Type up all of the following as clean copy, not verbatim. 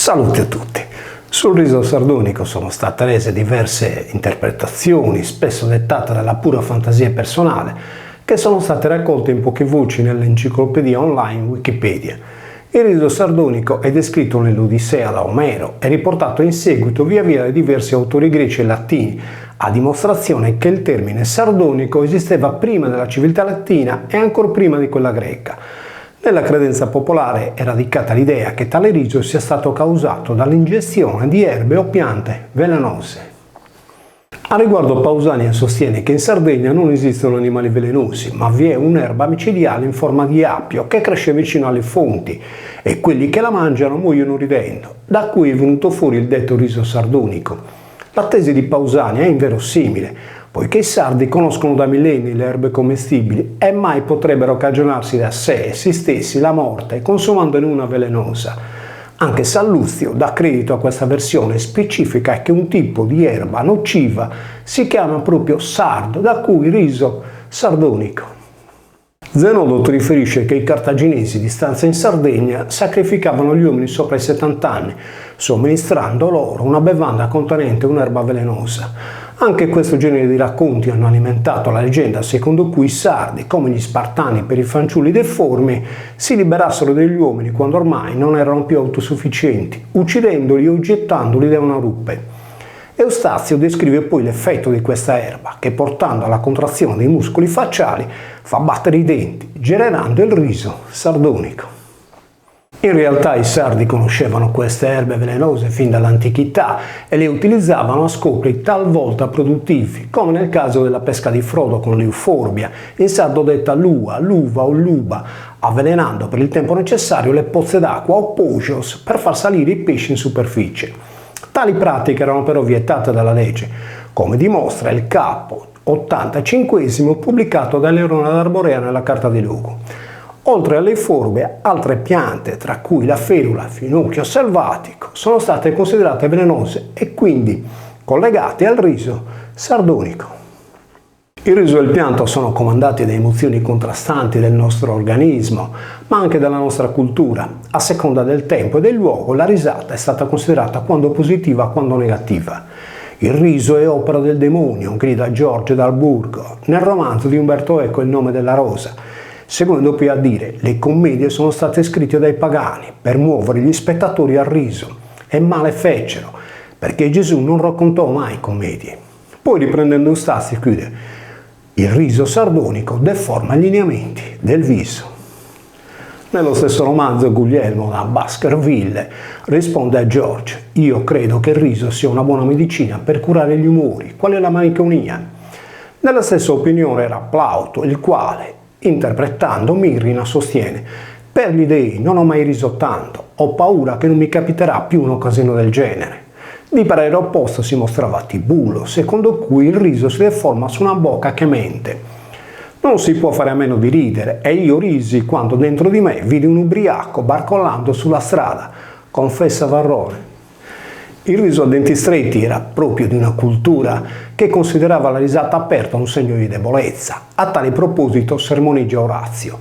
Salute a tutti! Sul riso sardonico sono state rese diverse interpretazioni, spesso dettate dalla pura fantasia personale, che sono state raccolte in poche voci nell'enciclopedia online Wikipedia. Il riso sardonico è descritto nell'Odissea da Omero e riportato in seguito via via da diversi autori greci e latini, a dimostrazione che il termine sardonico esisteva prima della civiltà latina e ancora prima di quella greca. Nella credenza popolare è radicata l'idea che tale riso sia stato causato dall'ingestione di erbe o piante velenose. A riguardo Pausania sostiene che in Sardegna non esistono animali velenosi, ma vi è un'erba micidiale in forma di appio che cresce vicino alle fonti e quelli che la mangiano muoiono ridendo, da cui è venuto fuori il detto riso sardonico. La tesi di Pausania è inverosimile, poiché i sardi conoscono da millenni le erbe commestibili e mai potrebbero cagionarsi da sé e si stessi la morte consumandone una velenosa. Anche Sallustio dà credito a questa versione e specifica che un tipo di erba nociva si chiama proprio sardo, da cui riso sardonico. Zenodoto riferisce che i cartaginesi di stanza in Sardegna sacrificavano gli uomini sopra i 70 anni, somministrando loro una bevanda contenente un'erba velenosa. Anche questo genere di racconti hanno alimentato la leggenda secondo cui i sardi, come gli spartani per i fanciulli deformi, si liberassero degli uomini quando ormai non erano più autosufficienti, uccidendoli o gettandoli da una rupe. Eustazio descrive poi l'effetto di questa erba, che portando alla contrazione dei muscoli facciali fa battere i denti, generando il riso sardonico. In realtà i sardi conoscevano queste erbe velenose fin dall'antichità e le utilizzavano a scopi talvolta produttivi, come nel caso della pesca di Frodo con l'euforbia, in sardo detta lua, luva o luba, avvelenando per il tempo necessario le pozze d'acqua o pogios per far salire i pesci in superficie. Tali pratiche erano però vietate dalla legge, come dimostra il capo 85 pubblicato da Leonora d'Arborea nella Carta di Lugo. Oltre alle euforbe, altre piante, tra cui la ferula, finocchio selvatico, sono state considerate velenose e quindi collegate al riso sardonico. Il riso e il pianto sono comandati da emozioni contrastanti del nostro organismo, ma anche dalla nostra cultura. A seconda del tempo e del luogo, la risata è stata considerata quando positiva, quando negativa. Il riso è opera del demonio, grida George Dalburgo, nel romanzo di Umberto Eco Il nome della rosa. Seguendo poi a dire, le commedie sono state scritte dai pagani per muovere gli spettatori al riso, e male fecero, perché Gesù non raccontò mai commedie. Poi riprendendo Eustazio chiude, il riso sardonico deforma gli lineamenti del viso. Nello stesso romanzo Guglielmo da Baskerville risponde a George, io credo che il riso sia una buona medicina per curare gli umori, quale la malinconia. Nella stessa opinione era Plauto, il quale, interpretando Mirrina, sostiene per gli dei non ho mai riso tanto, ho paura che non mi capiterà più un'occasione del genere. Di parere opposto si mostrava Tibulo, secondo cui il riso si deforma su una bocca che mente. Non si può fare a meno di ridere e io risi quando dentro di me vidi un ubriaco barcollando sulla strada, confessa Varrone. Il riso a denti stretti era proprio di una cultura che considerava la risata aperta un segno di debolezza. A tale proposito sermoneggia Orazio.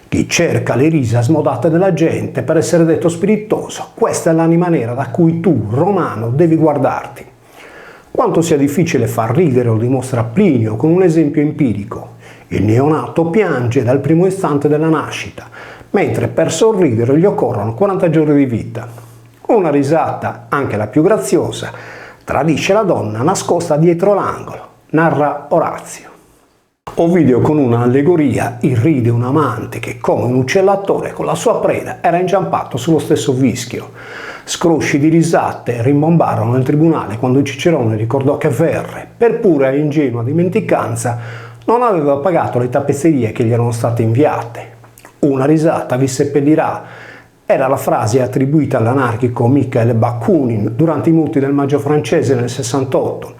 Chi cerca le risa smodate della gente per essere detto spiritoso, questa è l'anima nera da cui tu, romano, devi guardarti. Quanto sia difficile far ridere lo dimostra Plinio con un esempio empirico. Il neonato piange dal primo istante della nascita, mentre per sorridere gli occorrono 40 giorni di vita. Una risata, anche la più graziosa, tradisce la donna nascosta dietro l'angolo, narra Orazio. Ovidio con una allegoria irride un amante che, come un uccellatore con la sua preda, era inciampato sullo stesso vischio. Scrosci di risate rimbombarono nel tribunale quando Cicerone ricordò che Verre, per pura e ingenua dimenticanza, non aveva pagato le tappezzerie che gli erano state inviate. Una risata vi seppellirà. Era la frase attribuita all'anarchico Michael Bakunin durante i muti del Maggio francese nel 68.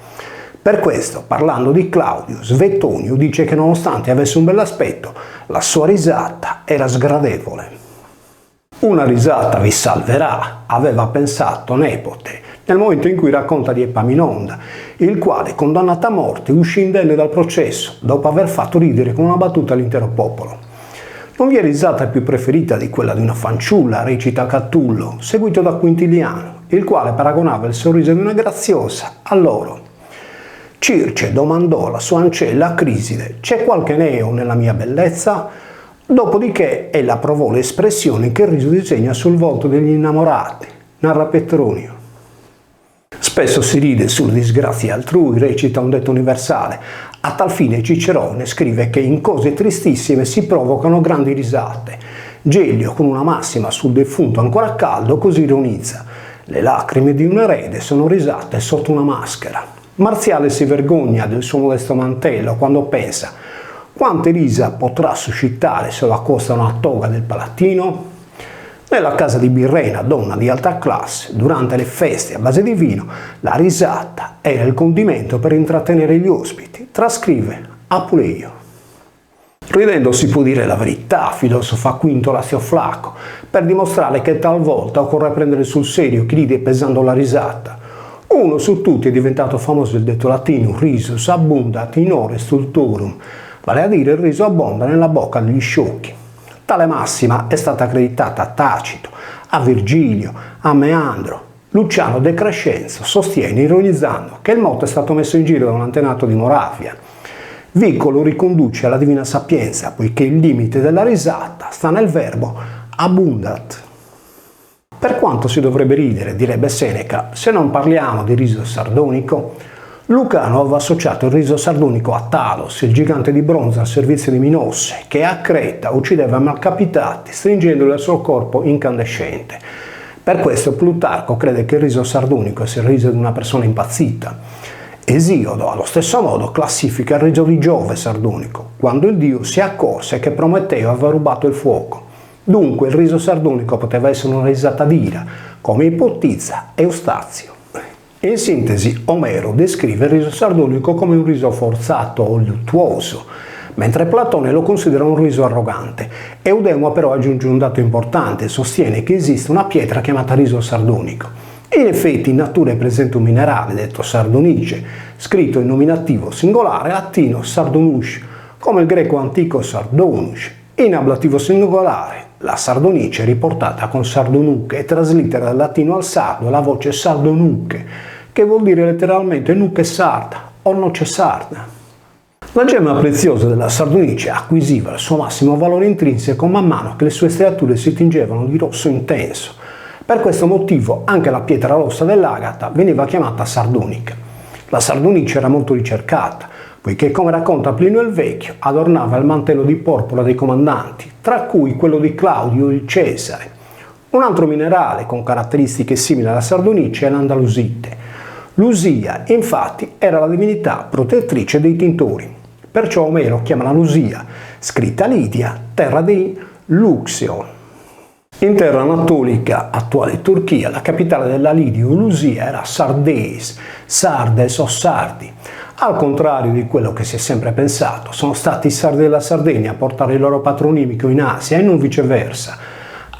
Per questo, parlando di Claudio, Svetonio dice che nonostante avesse un bell'aspetto, la sua risata era sgradevole. Una risata vi salverà, aveva pensato Nepote, nel momento in cui racconta di Epaminonda, il quale, condannato a morte, uscì indenne dal processo, dopo aver fatto ridere con una battuta l'intero popolo. Non vi è risata più preferita di quella di una fanciulla, recita Catullo, seguito da Quintiliano, il quale paragonava il sorriso di una graziosa a loro. Circe domandò alla sua ancella a Criside: «C'è qualche neo nella mia bellezza?» Dopodiché ella provò l'espressione che il riso disegna sul volto degli innamorati, narra Petronio. Spesso si ride sulle disgrazie altrui, recita un detto universale. A tal fine Cicerone scrive che in cose tristissime si provocano grandi risate. Gelio, con una massima sul defunto ancora caldo, così ironizza: le lacrime di un erede sono risate sotto una maschera. Marziale si vergogna del suo modesto mantello quando pensa: quante risa potrà suscitare se lo accosta una toga del Palatino? Nella casa di Birrena, donna di alta classe, durante le feste a base di vino, la risata era il condimento per intrattenere gli ospiti, trascrive Apuleio. Ridendo si può dire la verità, filosofa Quinto Lasio Flaco, per dimostrare che talvolta occorre prendere sul serio chi ride pesando la risata. Uno su tutti è diventato famoso il detto latino risus abundat in ore stultorum, vale a dire il riso abbonda nella bocca degli sciocchi. Tale massima è stata accreditata a Tacito, a Virgilio, a Meandro. Luciano De Crescenzo sostiene, ironizzando, che il motto è stato messo in giro da un antenato di Moravia. Vico lo riconduce alla divina sapienza, poiché il limite della risata sta nel verbo abundat. Per quanto si dovrebbe ridere, direbbe Seneca, se non parliamo di riso sardonico? Lucano aveva associato il riso sardonico a Talos, il gigante di bronzo al servizio di Minosse, che a Creta uccideva malcapitati stringendoli al suo corpo incandescente. Per questo Plutarco crede che il riso sardonico sia il riso di una persona impazzita. Esiodo, allo stesso modo, classifica il riso di Giove sardonico, quando il dio si accorse che Prometeo aveva rubato il fuoco. Dunque il riso sardonico poteva essere una risata d'ira, come ipotizza Eustazio. In sintesi, Omero descrive il riso sardonico come un riso forzato o luttuoso, mentre Platone lo considera un riso arrogante. Eudemo però aggiunge un dato importante e sostiene che esiste una pietra chiamata riso sardonico. In effetti in natura è presente un minerale detto sardonice, scritto in nominativo singolare latino sardonus, come il greco antico sardonus. In ablativo singolare la sardonice è riportata con sardonuche e traslittera dal latino al sardo la voce sardonuche, che vuol dire letteralmente nuche sarda o noce sarda. La gemma preziosa della sardonice acquisiva il suo massimo valore intrinseco man mano che le sue striature si tingevano di rosso intenso. Per questo motivo anche la pietra rossa dell'agata veniva chiamata sardonica. La sardonice era molto ricercata, poiché, come racconta Plinio il Vecchio, adornava il mantello di porpora dei comandanti, tra cui quello di Claudio il Cesare. Un altro minerale con caratteristiche simili alla sardonice è l'andalusite. Lusia, infatti, era la divinità protettrice dei tintori. Perciò Omero chiama la Lusia, scritta Lidia, terra dei Luxion. In terra anatolica, attuale Turchia, la capitale della Lidia o Lusia era Sardes, Sardes o Sardi. Al contrario di quello che si è sempre pensato, sono stati i sardi della Sardegna a portare il loro patronimico in Asia e non viceversa.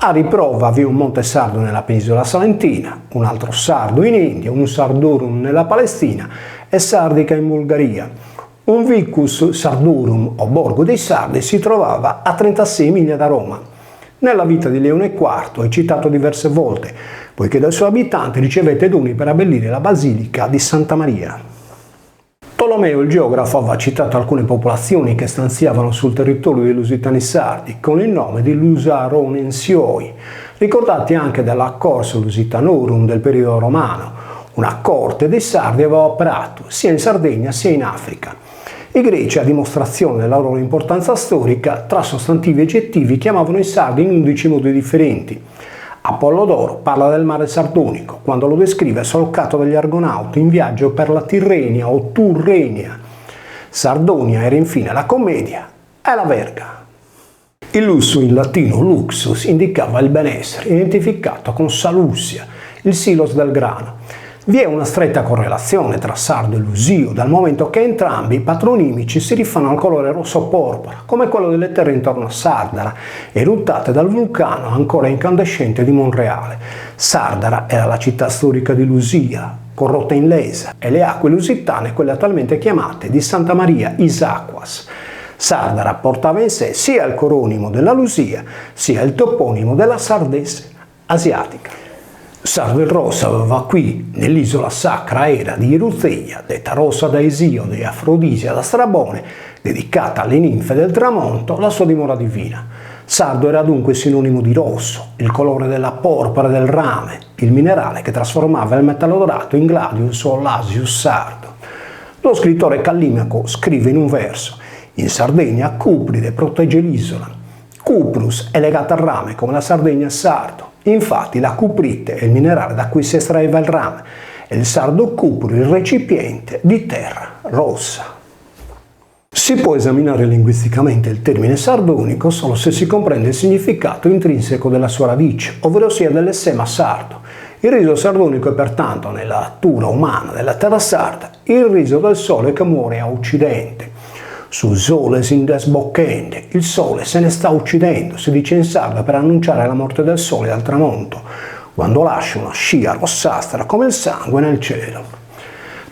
A riprova vi è un monte sardo nella penisola salentina, un altro sardo in India, un sardorum nella Palestina e Sardica in Bulgaria. Un vicus sardorum o borgo dei sardi si trovava a 36 miglia da Roma. Nella vita di Leone IV è citato diverse volte, poiché dai suoi abitanti ricevette doni per abbellire la basilica di Santa Maria. Tolomeo il geografo aveva citato alcune popolazioni che stanziavano sul territorio dei Lusitani Sardi con il nome di Lusaronensioi, ricordati anche dalla Cors Lusitanorum del periodo romano. Una corte dei Sardi aveva operato sia in Sardegna sia in Africa. I greci, a dimostrazione della loro importanza storica, tra sostantivi e aggettivi chiamavano i Sardi in 11 modi differenti. Apollodoro parla del mare sardonico quando lo descrive solcato dagli argonauti in viaggio per la Tirrenia o Turrenia. Sardonia era infine la commedia e la verga. Il lusso in latino luxus indicava il benessere, identificato con salussia, il silos del grano. Vi è una stretta correlazione tra sardo e lusio, dal momento che entrambi i patronimici si rifanno al colore rosso-porpora, come quello delle terre intorno a Sardara, eruttate dal vulcano ancora incandescente di Monreale. Sardara era la città storica di Lusia, corrotta in lesa, e le acque lusitane, quelle attualmente chiamate di Santa Maria Isaquas. Sarda rapportava in sé sia il coronimo della Lusia, sia il toponimo della Sardese asiatica. Sardo il Rosso aveva qui, nell'isola sacra aera di Iruzeia, detta Rossa da Esiode e Afrodisia da Strabone, dedicata alle ninfe del tramonto, la sua dimora divina. Sardo era dunque sinonimo di rosso, il colore della porpora del rame, il minerale che trasformava il metallo dorato in gladius o lasius sardo. Lo scrittore Callimaco scrive in un verso: in Sardegna Cupride protegge l'isola. Cuprus è legata al rame come la Sardegna sardo. Infatti la cuprite è il minerale da cui si estraeva il rame e il sardo cupro il recipiente di terra rossa. Si può esaminare linguisticamente il termine sardonico solo se si comprende il significato intrinseco della sua radice, ovvero sia dell'essema sardo. Il riso sardonico è pertanto, nella natura umana della terra sarda, il riso del sole che muore a occidente. Sul sole si indesboccende, il sole se ne sta uccidendo, si dice in sardo per annunciare la morte del sole al tramonto, quando lascia una scia rossastra come il sangue nel cielo.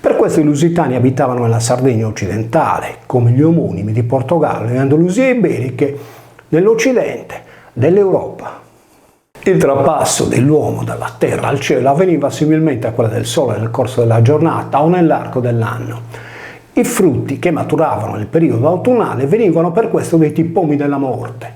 Per questo i lusitani abitavano nella Sardegna occidentale, come gli omonimi di Portogallo e Andalusia iberiche, nell'occidente dell'Europa. Il trapasso dell'uomo dalla terra al cielo avveniva similmente a quello del sole nel corso della giornata o nell'arco dell'anno. I frutti che maturavano nel periodo autunnale venivano per questo detti pomi della morte.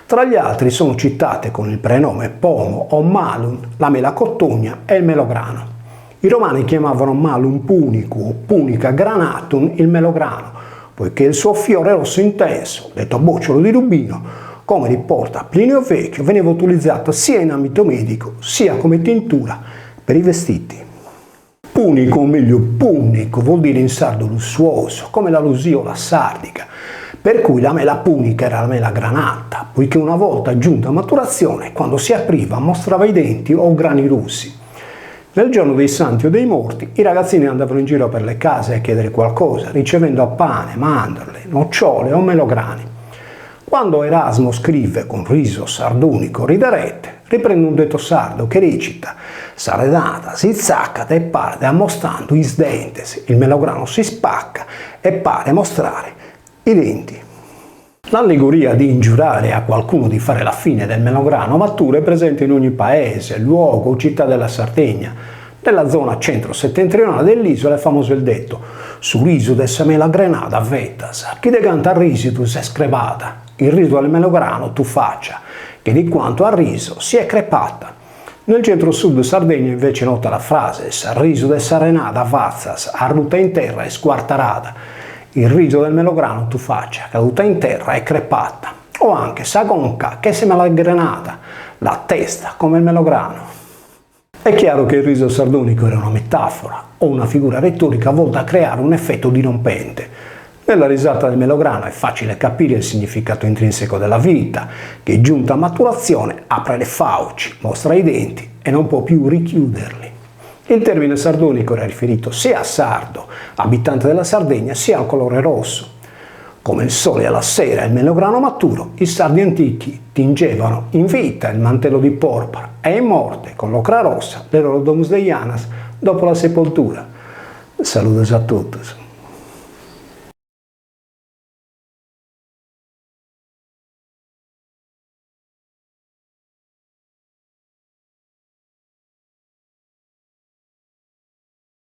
Tra gli altri sono citate con il prenome pomo o malum la mela cottugna e il melograno. I romani chiamavano malum punicu o punica granatum il melograno, poiché il suo fiore rosso intenso, detto bocciolo di rubino, come riporta Plinio Vecchio, veniva utilizzato sia in ambito medico sia come tintura per i vestiti. Punico, o meglio punico, vuol dire in sardo lussuoso, come la Lusia o la Sardica, per cui la mela punica era la mela granata, poiché una volta giunta a maturazione, quando si apriva mostrava i denti o grani russi. Nel giorno dei santi o dei morti, i ragazzini andavano in giro per le case a chiedere qualcosa, ricevendo pane, mandorle, nocciole o melograni. Quando Erasmo scrive con riso sardonico riderete, riprende un detto sardo che recita: saredata si zaccata e parte mostrando i dentes, il melograno si spacca e pare mostrare i denti. L'allegoria di ingiurare a qualcuno di fare la fine del melograno maturo è presente in ogni paese, luogo o città della Sardegna. Nella zona centro-settentrionale dell'isola è famoso il detto: su riso dessa mela grenada vettas, chi de canta risitus escrevata, il riso del melograno tu faccia, che di quanto al riso si è crepata. Nel centro-sud Sardegna invece è nota la frase: il riso dessa renada vazzas, arruta in terra e squartarada, il riso del melograno tu faccia, caduta in terra e crepata. O anche sagonca che sembra la granata, la testa come il melograno. È chiaro che il riso sardonico era una metafora o una figura retorica volta a creare un effetto dirompente. Nella risata del melograno è facile capire il significato intrinseco della vita, che giunta a maturazione apre le fauci, mostra i denti e non può più richiuderli. Il termine sardonico era riferito sia a sardo, abitante della Sardegna, sia al colore rosso. Come il sole alla sera e il melograno maturo, i sardi antichi tingevano in vita il mantello di porpora e in morte con l'ocra rossa le loro domus deianas dopo la sepoltura. Saludos a tutti.